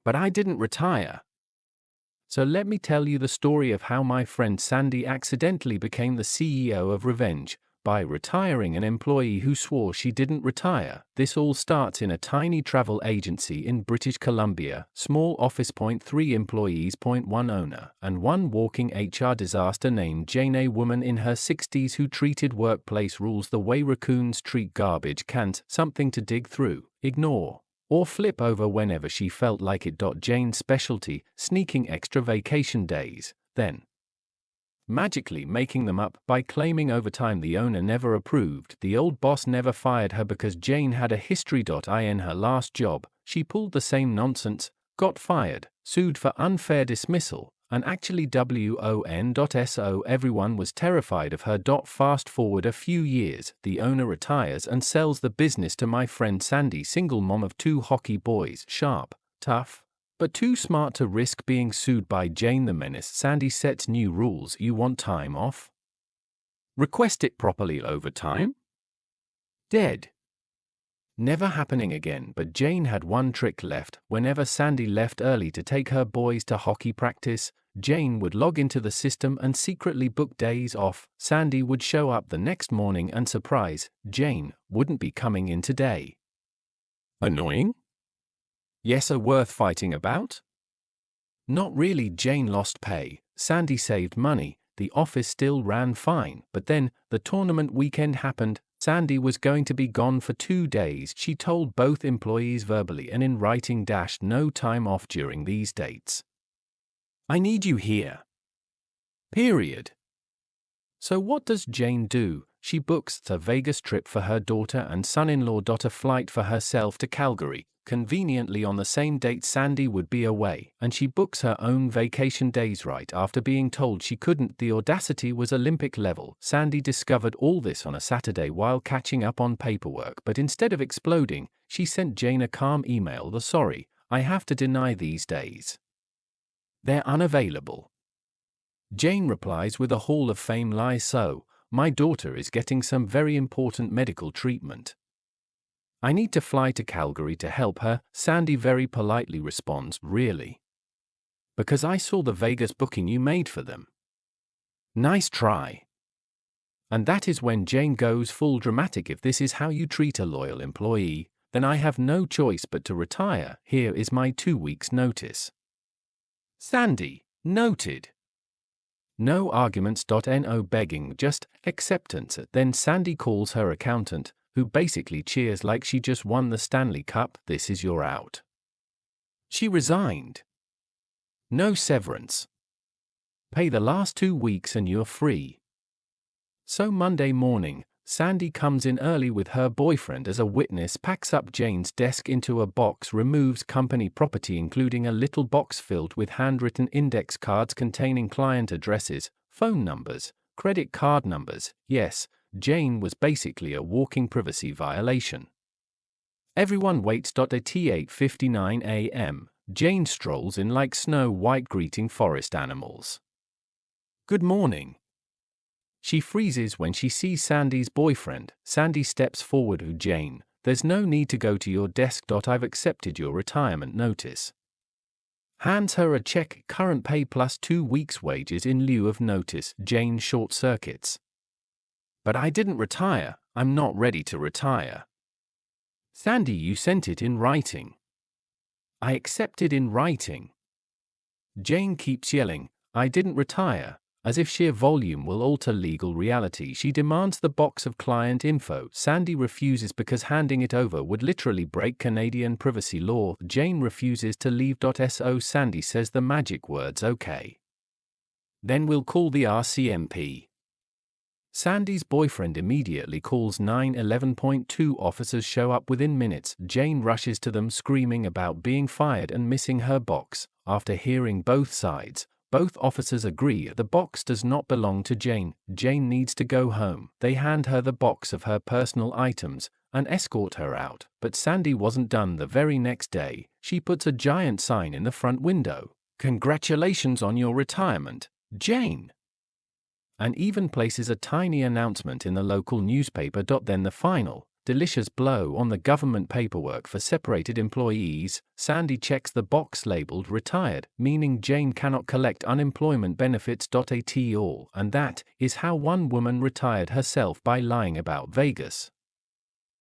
But I didn't retire. So let me tell you the story of how my friend Sandy accidentally became the CEO of Revenge by retiring an employee who swore she didn't retire. This all starts in a tiny travel agency in British Columbia, small office. 3 employees. 1 owner, and 1 walking HR disaster named Jane, a woman in her 60s who treated workplace rules the way raccoons treat garbage cans, something to dig through, ignore, or flip over whenever she felt like it. Jane's specialty, sneaking extra vacation days, then magically making them up by claiming overtime the owner never approved. The old boss never fired her because Jane had a history. In her last job, she pulled the same nonsense, got fired, sued for unfair dismissal, and actually won.so. Everyone was terrified of her. Fast forward a few years, the owner retires and sells the business to my friend Sandy, single mom of 2 hockey boys, sharp, tough, but too smart to risk being sued by Jane the Menace. Sandy sets new rules. You want time off? Request it properly. Overtime? Dead. Never happening again. But Jane had one trick left. Whenever Sandy left early to take her boys to hockey practice, Jane would log into the system and secretly book days off. Sandy would show up the next morning and surprise, Jane wouldn't be coming in today. Annoying? Yes, worth fighting about? Not really. Jane lost pay, Sandy saved money, the office still ran fine. But then, the tournament weekend happened. Sandy was going to be gone for 2 days. She told both employees verbally and in writing, no time off during these dates. I need you here. Period. So what does Jane do? She books a Vegas trip for her daughter and son-in-law. A flight for herself to Calgary, conveniently on the same date Sandy would be away, and she books her own vacation days right after being told she couldn't. The audacity was Olympic level. Sandy discovered all this on a Saturday while catching up on paperwork, but instead of exploding, she sent Jane a calm email. Sorry, I have to deny these days. They're unavailable. Jane replies with a Hall of Fame lie. So, my daughter is getting some very important medical treatment. I need to fly to Calgary to help her. Sandy very politely responds, really? Because I saw the Vegas booking you made for them. Nice try. And that is when Jane goes full dramatic. If this is how you treat a loyal employee, then I have no choice but to retire. Here is my 2 weeks' notice. Sandy, noted. No arguments. No begging, just acceptance. Then Sandy calls her accountant, who basically cheers like she just won the Stanley Cup. This is your out. She resigned. No severance. Pay the last 2 weeks and you're free. So Monday morning, Sandy comes in early with her boyfriend as a witness, packs up Jane's desk into a box, removes company property including a little box filled with handwritten index cards containing client addresses, phone numbers, credit card numbers. Yes, Jane was basically a walking privacy violation. Everyone waits. At 8:59 a.m., Jane strolls in like Snow White greeting forest animals. Good morning. She freezes when she sees Sandy's boyfriend. Sandy steps forward. Jane, there's no need to go to your desk. I've accepted your retirement notice. Hands her a check, current pay plus 2 weeks' wages in lieu of notice. Jane short circuits. But I didn't retire. I'm not ready to retire. Sandy, you sent it in writing. I accepted in writing. Jane keeps yelling, I didn't retire. As if sheer volume will alter legal reality, she demands the box of client info. Sandy refuses because handing it over would literally break Canadian privacy law. Jane refuses to leave. So Sandy says the magic words, okay. Then we'll call the RCMP. Sandy's boyfriend immediately calls 911. Officers show up within minutes. Jane rushes to them screaming about being fired and missing her box. After hearing both sides, both officers agree the box does not belong to Jane. Jane needs to go home. They hand her the box of her personal items and escort her out. But Sandy wasn't done. The very next day, she puts a giant sign in the front window. Congratulations on your retirement, Jane. And even places a tiny announcement in the local newspaper. Then the final delicious blow on the government paperwork for separated employees, Sandy checks the box labeled retired, meaning Jane cannot collect unemployment benefits at all, and that is how one woman retired herself by lying about Vegas.